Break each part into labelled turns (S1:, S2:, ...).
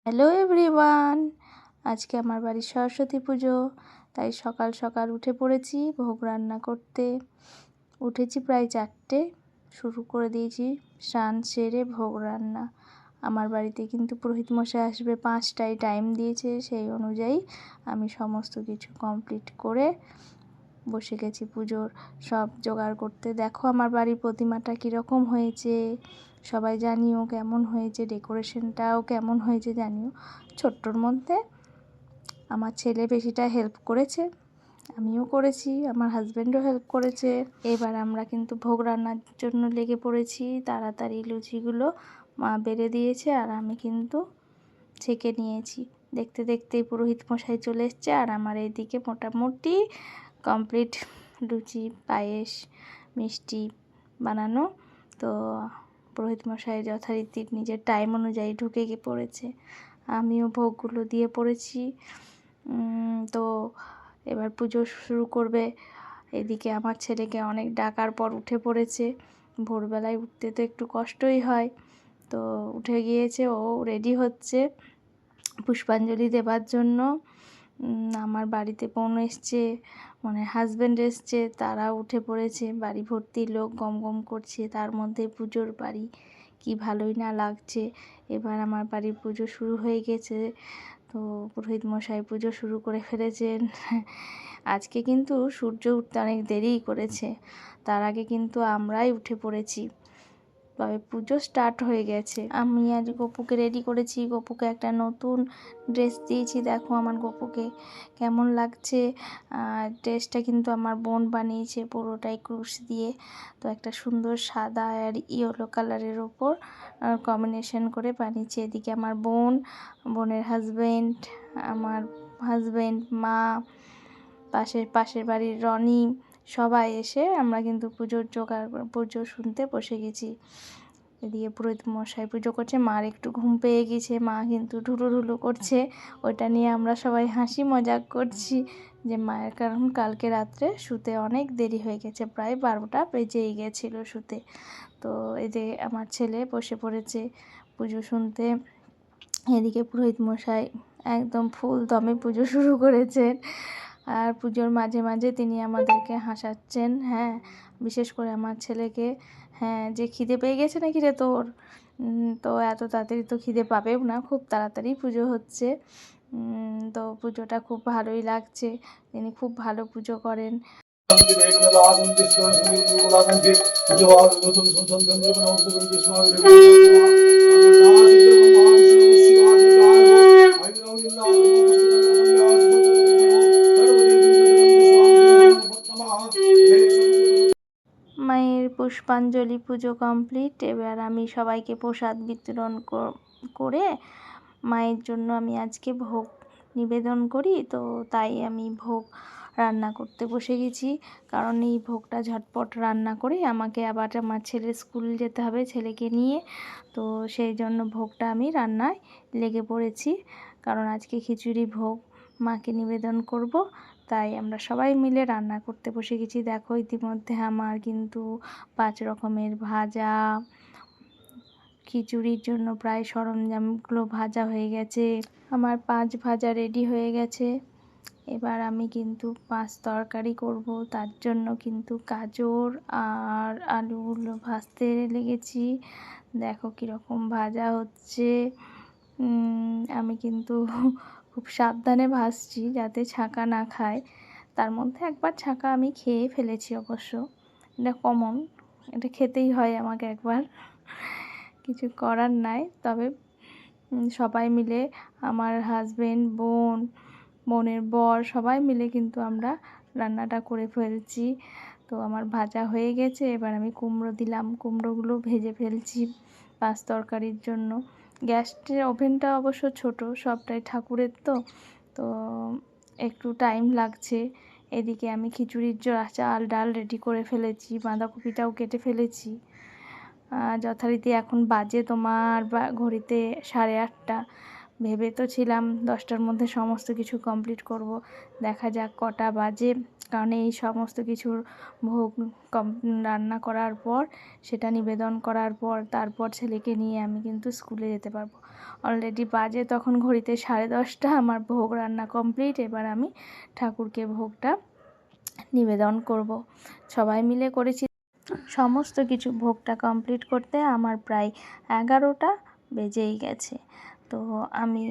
S1: Hello everyone, আজকে আমার বাড়ির সরস্বতী পুজো, তাই সকাল সকাল উঠে পড়েছি ভোগ রান্না করতে। উঠেছি প্রায় 4টে, শুরু করে দিয়েছি স্নান সেরে ভোগ রান্না। আমার বাড়িতে কিন্তু পুরোহিত মশাই আসবে 5টায় টাইম দিয়েছে, সেই অনুযায়ী আমি সমস্ত কিছু কমপ্লিট করে বসে গেছি পুজোর সব জোগাড় করতে। দেখো আমার বাড়ির প্রতিমাটা কীরকম হয়েছে, সবাই জানিও কেমন হয়েছে, ডেকোরেশনটাও কেমন হয়েছে জানিও। ছোট্টর মধ্যে আমার ছেলে বেশিটা হেল্প করেছে, আমিও করেছি, আমার হাজব্যান্ডও হেল্প করেছে। এবার আমরা কিন্তু ভোগ রান্নার জন্য লেগে পড়েছি। তাড়াতাড়ি লুচিগুলো মা বেড়ে দিয়েছে আর আমি কিন্তু ছেঁকে নিয়েছি। দেখতে দেখতেই পুরোহিত মশাই চলে এসছে আর আমার এইদিকে মোটামুটি কমপ্লিট লুচি, পায়েস, মিষ্টি বানানো। তো পুরোহিত মশাই যথারীতি নিজের টাইম অনুযায়ী ঢুকে গিয়ে পড়েছে, আমিও ভোগগুলো দিয়ে পড়েছি। তো এবার পুজো শুরু করবে। এদিকে আমার ছেলেকে অনেক ডাকার পর উঠে পড়েছে। ভোরবেলায় উঠতে তো একটু কষ্টই হয়, তো উঠে গিয়েছে, ও রেডি হচ্ছে পুষ্পাঞ্জলি দেবার জন্য। আমার বাড়িতে বোন এসছে, মানে হাজব্যান্ড এসছে, তারা উঠে পড়েছে। বাড়ি ভর্তি লোক গম গম করছে, তার মধ্যে পুজোর বাড়ি, কি ভালোই না লাগছে। এবার আমার বাড়ির পুজো শুরু হয়ে গেছে, তো পুরোহিত মশাই পুজো শুরু করে ফেলেছেন। আজকে কিন্তু সূর্য উঠতে অনেক দেরিই করেছে, তার আগে কিন্তু আমরাই উঠে পড়েছি, তবে পুজো স্টার্ট হয়ে গেছে। আমি আজ গপুকে রেডি করেছি, গপুকে একটা নতুন ড্রেস দিয়েছি। দেখো আমার গপুকে কেমন লাগছে। ড্রেসটা কিন্তু আমার বোন বানিয়েছে, পুরোটাই ক্রুশ দিয়ে। তো একটা সুন্দর সাদা আর ইয়েলো কালারের ওপর কম্বিনেশন করে বানিয়েছে। এদিকে আমার বোনের হাজব্যান্ড, আমার হাজব্যান্ড, মা, পাশের বাড়ির রনি, সবাই এসে আমরা কিন্তু পুজো শুনতে বসে গেছি। এদিকে পুরোহিত মশাই পুজো করছে, মার একটু ঘুম পেয়ে গেছে, মা কিন্তু ঢুলুঢুলু করছে। ওটা নিয়ে আমরা সবাই হাসি মজাক করছি যে মায়ের, কারণ কালকে রাত্রে শুতে অনেক দেরি হয়ে গেছে, প্রায় 12টা বেজেই গেছিলো শুতে। তো এই যে আমার ছেলে বসে পড়েছে পুজো শুনতে। এদিকে পুরোহিত মশাই একদম ফুল দমে পুজো শুরু করেছেন, আর পুজোর মাঝে মাঝে তিনি আমাদেরকে হাসাচ্ছেন। হ্যাঁ, বিশেষ করে আমার ছেলেকে, হ্যাঁ, যে খিদে পেয়ে গেছে নাকি রে তোর। তো এত তাড়াতাড়ি তো খিদে পাবেও না, খুব তাড়াতাড়ি পুজো হচ্ছে। তো পুজোটা খুব ভালোই লাগছে, তিনি খুব ভালো পুজো করেন। মায়ের পুষ্পাঞ্জলি পুজো কমপ্লিট। এবার আমি সবাইকে প্রসাদ বিতরণ করে মায়ের জন্য আমি আজকে ভোগ নিবেদন করি, তো তাই আমি ভোগ রান্না করতে বসে গেছি। কারণ এই ভোগটা ঝটপট রান্না করে আমাকে আবার আমার ছেলের স্কুল যেতে হবে, ছেলেকে নিয়ে। তো সেই জন্য ভোগটা আমি রান্নায় লেগে পড়েছি, কারণ আজকে খিচুড়ি ভোগ মাকে নিবেদন করব, তাই আমরা সবাই মিলে রান্না করতে বসে গেছি। দেখো ইতিমধ্যে আমার কিন্তু 5 রকমের ভাজা, খিচুড়ির জন্য প্রায় সরঞ্জামগুলো ভাজা হয়ে গেছে। আমার 5 ভাজা রেডি হয়ে গেছে। এবার আমি কিন্তু 5 তরকারি করব, তার জন্য কিন্তু গাজর আর আলুগুলো ভাজতে লেগেছি। দেখো কীরকম ভাজা হচ্ছে। আমি কিন্তু খুব সাবধানে ভাজছি যাতে ছাঁকা না খায়। তার মধ্যে একবার ছাঁকা আমি খেয়ে ফেলেছি অবশ্য, এটা কমন, এটা খেতেই হয় আমাকে একবার, কিছু করার নাই। তবে সবাই মিলে, আমার হাজব্যান্ড, বোনের বর, সবাই মিলে কিন্তু আমরা রান্নাটা করে ফেলছি। তো আমার ভাজা হয়ে গেছে, এবার আমি কুমড়ো দিলাম, কুমড়োগুলো ভেজে ফেলছি 5 তরকারির জন্য। গ্যাসের ওভেনটা অবশ্য ছোট, সবটাই ঠাকুরের, তো একটু টাইম লাগছে। এদিকে আমি খিচুড়ির চাল ডাল রেডি করে ফেলেছি, বাঁধাকপিটাও কেটে ফেলেছি। যথারীতি এখন বাজে তোমার ঘড়িতে 8:30। ভেবে তো ছিলাম 10টার মধ্যে সমস্ত কিছু কমপ্লিট করব, দেখা যাক কটা বাজে। কারণ এই সমস্ত কিছুর ভোগ রান্না করার পর, সেটা নিবেদন করার পর, তারপর ছেলেকে নিয়ে আমি কিন্তু স্কুলে যেতে পারবো। অলরেডি বাজে তখন ঘড়িতে 10:30। আমার ভোগ রান্না কমপ্লিট। এবার আমি ঠাকুরকে ভোগটা নিবেদন করব। সবাই মিলে করেছি। সমস্ত কিছু ভোগটা কমপ্লিট করতে আমার প্রায় 11টা বেজেই গেছে। তো আমি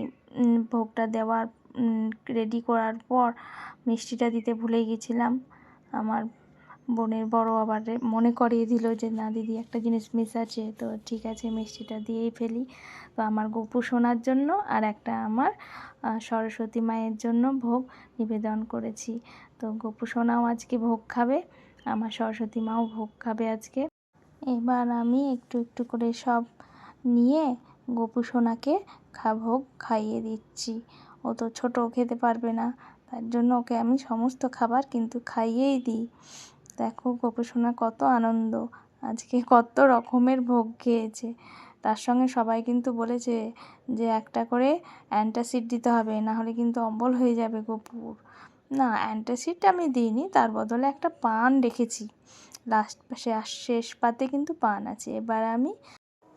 S1: ভোগটা দেওয়ার রেডি করার পর মিষ্টিটা দিতে ভুলে গেছিলাম। আমার বোনের বড় আবার মনে করিয়ে দিল যে না দিদি একটা জিনিস মিস আছে। তো ঠিক আছে, মিষ্টিটা দিয়েই ফেলি। তো আমার গপু সোনার জন্য আর একটা আমার সরস্বতী মায়ের জন্য ভোগ নিবেদন করেছি। তো গপু সোনাও আজকে ভোগ খাবে, আমার সরস্বতী মাও ভোগ খাবে আজকে। এবার আমি একটু একটু করে সব নিয়ে গপু সোনাকে ভোগ খাইয়ে দিচ্ছি। ও তো ছোটো, খেতে পারবে না, তার জন্য ওকে আমি সমস্ত খাবার কিন্তু খাইয়েই দিই। দেখো গপু সোনা কত আনন্দ, আজকে কত রকমের ভোগ খেয়েছে। তার সঙ্গে সবাই কিন্তু বলেছে যে একটা করে অ্যান্টাসিড দিতে হবে, না হলে কিন্তু অম্বল হয়ে যাবে গপুর। না, অ্যান্টাসিড আমি দিইনি, তার বদলে একটা পান রেখেছি। শেষ পাতে কিন্তু পান আছে। এবার আমি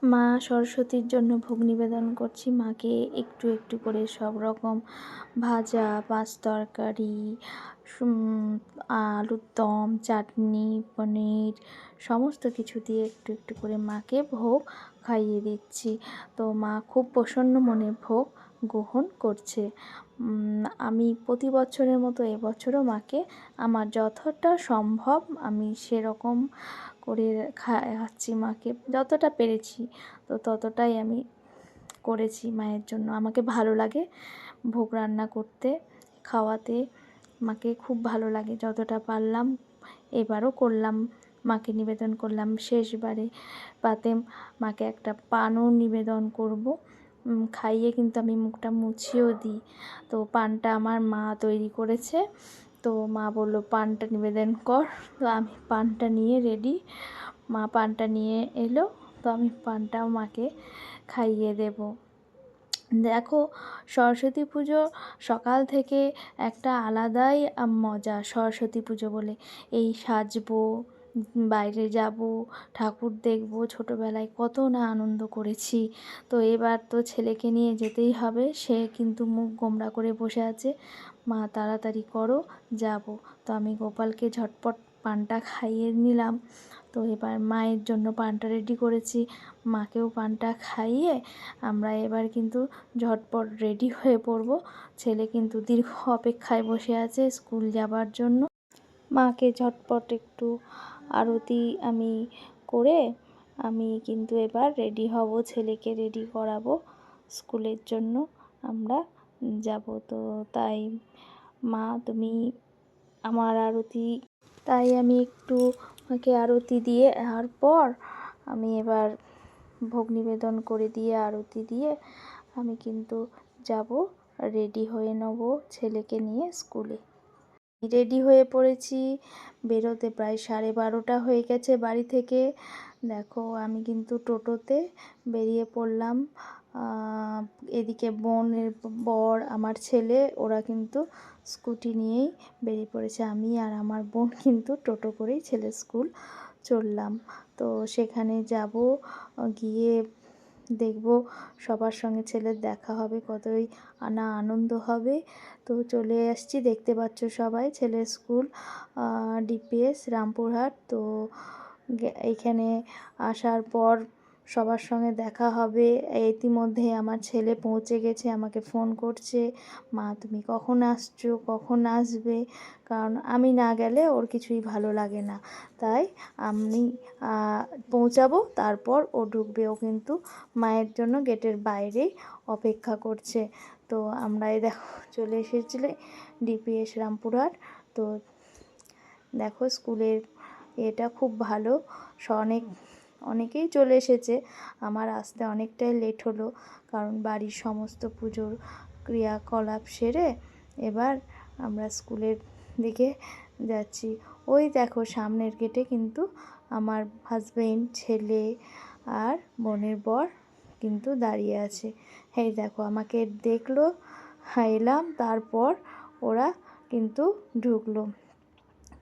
S1: মা সরস্বতীর জন্য ভোগ নিবেদন করছি। মাকে একটু একটু করে সব রকম ভাজা, মাছ তরকারি, আলুর দম, চাটনি, পনির সমস্ত কিছু দিয়ে একটু একটু করে মাকে ভোগ খাইয়ে দিচ্ছি। তো মা খুব প্রসন্ন মনে ভোগ গ্রহণ করছে। আমি প্রতি বছরের মতো এবছরও মাকে আমার যতটা সম্ভব আমি সেরকম করে খাওয়াচ্ছি মাকে, যতটা পেরেছি। তো ততটাই আমি করেছি মায়ের জন্য। আমাকে ভালো লাগে ভোগ রান্না করতে, খাওয়াতে, মাকে খুব ভালো লাগে। যতটা পারলাম এবারও করলাম, মাকে নিবেদন করলাম। শেষবারে পাতে মাকে একটা পানও নিবেদন করব, খাইয়ে কিন্তু আমি মুখটা মুছিয়েও দিই। তো পানটা আমার মা তৈরি করেছে। তো মা বললো পানটা নিবেদন কর। তো আমি পানটা নিয়ে রেডি, মা পানটা নিয়ে এলো। তো আমি পানটাও মাকে খাইয়ে দেব। দেখো সরস্বতী পুজো সকাল থেকে একটা আলাদাই মজা। সরস্বতী পুজো বলে এই সাজবো, বাইরে যাব, ঠাকুর দেখব, ছোটোবেলায় কত না আনন্দ করেছি। তো এবার তো ছেলেকে নিয়ে যেতেই হবে, সে কিন্তু মুখ গোমড়া করে বসে আছে। মা তাড়াতাড়ি করো, যাব। তো আমি গোপালকে ঝটপট পানটা খাইয়ে নিলাম। তো এবার মায়ের জন্য পানটা রেডি করেছি, মাকেও পানটা খাইয়ে আমরা এবার কিন্তু ঝটপট রেডি হয়ে পড়ব। ছেলে কিন্তু দীর্ঘ অপেক্ষায় বসে আছে স্কুল যাবার জন্য। মাকে ঝটপট একটু আরতি আমি করে আমি কিন্তু এবার রেডি হব, ছেলেকে রেডি করাবো স্কুলের জন্য আমরা যাব। তো তাই মা তুমি আমার আরতি, তাই আমি একটু মাকে আরতি দিয়ে আর পর আমি এবার ভোগ নিবেদন করে দিয়ে আরতি দিয়ে আমি কিন্তু যাব, রেডি হয়ে নেব ছেলেকে নিয়ে স্কুলে। রেডি হয়ে পড়েছি, বেরোতে প্রায় 12:30 হয়ে গেছে বাড়ি থেকে। দেখো আমি কিন্তু টোটোতে বেরিয়ে পড়লাম। এদিকে বোনের বর, আমার ছেলে, ওরা কিন্তু স্কুটি নিয়েই বেরিয়ে পড়েছে। আমি আর আমার বোন কিন্তু টোটো করেই ছেলের স্কুল চললাম। তো সেখানে যাব, গিয়ে দেখব সবার সঙ্গে ছেলের দেখা হবে, কতই আনন্দ হবে। তো চলে আসছি, দেখতে পাচ্ছ সবাই, ছেলের স্কুল ডিপিএস রামপুরহাট। তো এইখানে আসার পর সবার সঙ্গে দেখা হবে। ইতিমধ্যে আমার ছেলে পৌঁছে গেছে, আমাকে ফোন করছে, মা তুমি কখন আসছো, কখন আসবে, কারণ আমি না গেলে ওর কিছুই ভালো লাগে না। তাই আমি পৌঁছাবো, তারপর ও ঢুকবে। ও কিন্তু মায়ের জন্য গেটের বাইরেই অপেক্ষা করছে। তো আমরা এই দেখো চলে এসেছিলে ডিপিএস রামপুরহাট। তো দেখো স্কুলের এটা খুব ভালো, অনেকেই চলে এসেছে। আমার আসতে অনেকটাই লেট হলো, কারণ বাড়ির সমস্ত পুজোর ক্রিয়াকলাপ সেরে এবার আমরা স্কুলের দিকে যাচ্ছি। ওই দেখো সামনের গেটে কিন্তু আমার হাজবেন্ড, ছেলে আর বোনের বর কিন্তু দাঁড়িয়ে আছে। এই দেখো আমাকে দেখলো, এলাম, তারপর ওরা কিন্তু ঢুকলো।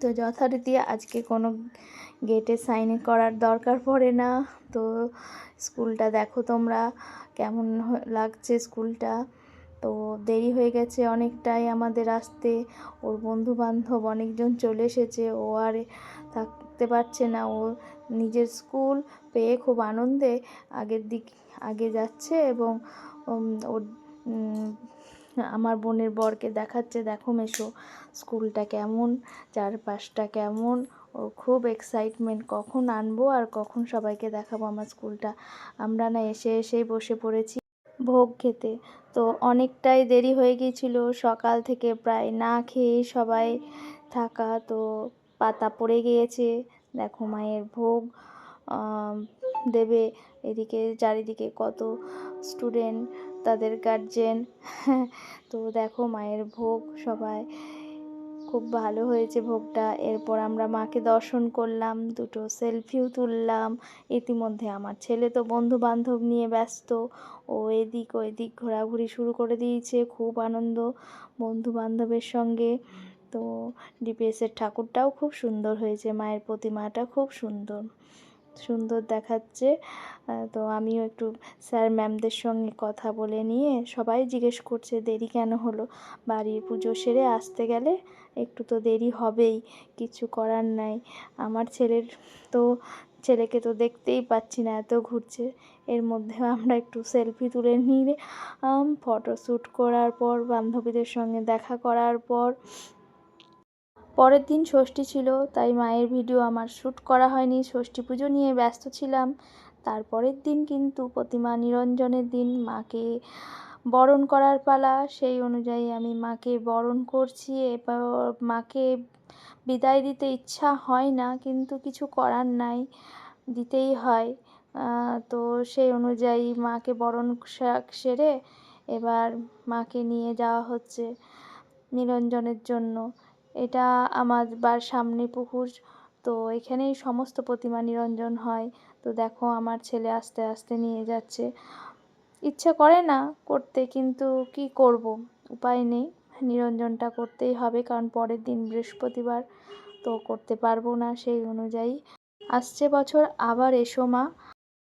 S1: তো যথারীতি আজকে কোনো গেটে সাইন করার দরকার পড়ে না। তো স্কুলটা দেখো তোমরা কেমন লাগছে স্কুলটা। তো দেরি হয়ে গেছে অনেকটাই আমাদের আসতে, ওর বন্ধু বান্ধব অনেকজন চলে এসেছে, ও আর থাকতে পারছে না, ও নিজের স্কুল পেয়ে খুব আনন্দে আগে যাচ্ছে এবং ওর আমার বোনের বরকে দেখাচ্ছে, দেখো মেশো স্কুলটা কেমন, চারপাশটা কেমন। ও খুব এক্সাইটমেন্ট, কখন আনবো আর কখন সবাইকে দেখাবো আমার স্কুলটা। আমরা না এসেই বসে পড়েছি ভোগ খেতে। তো অনেকটাই দেরি হয়ে গিয়েছিল, সকাল থেকে প্রায় না খেয়েই সবাই থাকা। তো পাতা পড়ে গিয়েছে, দেখো মায়ের ভোগ দেবে। এদিকে চারিদিকে কত স্টুডেন্ট, তাদের গার্জেন। তো দেখো মায়ের ভোগ, সবাই খুব ভালো হয়েছে ভোগটা। এরপর আমরা মাকে দর্শন করলাম, দুটো সেলফিও তুললাম। ইতিমধ্যে আমার ছেলে তো বন্ধু বান্ধব নিয়ে ব্যস্ত, ও এদিক ওইদিক ঘোরাঘুরি শুরু করে দিয়েছে, খুব আনন্দ বন্ধু বান্ধবের সঙ্গে। তো ডিপিএসের ঠাকুরটাও খুব সুন্দর হয়েছে, মায়ের প্রতিমাটা খুব সুন্দর দেখাচ্ছে। তো আমিও একটু স্যার ম্যামদের সঙ্গে কথা বলে নিয়ে, সবাই জিজ্ঞেস করছে দেরি কেন হলো, বাড়ির পুজো সেরে আসতে গেলে একটু তো দেরি হবেই, কিছু করার নাই। আমার ছেলেকে তো দেখতেই পাচ্ছি না, এত ঘুরছে। এর মধ্যে আমরা একটু সেলফি তুলে নিয়ে ফটোশ্যুট করার পর, বান্ধবীদের সঙ্গে দেখা করার পর, পরের দিন ষষ্ঠী ছিল, তাই মায়ের ভিডিও আমার শ্যুট করা হয়নি, ষষ্ঠী পুজো নিয়ে ব্যস্ত ছিলাম। তারপরের দিন কিন্তু প্রতিমা নিরঞ্জনের দিন, মাকে বরণ করার পালা। সেই অনুযায়ী আমি মাকে বরণ করছি। এবার মাকে বিদায় দিতে ইচ্ছা হয় না, কিন্তু কিছু করার নাই, দিতেই হয়। তো সেই অনুযায়ী মাকে বরণ সেরে এবার মাকে নিয়ে যাওয়া হচ্ছে নিরঞ্জনের জন্য। এটা আমার সামনে পুকুর, তো এখানেই সমস্ত প্রতিমা নিরঞ্জন হয়। তো দেখো আমার ছেলে আস্তে আস্তে নিয়ে যাচ্ছে, ইচ্ছে করে না করতে, কিন্তু কি করব, উপায় নেই, নিরঞ্জনটা করতেই হবে, কারণ পরের দিন বৃহস্পতিবার, তো করতে পারবো না। সেই অনুযায়ী আসছে বছর আবার এসো মা,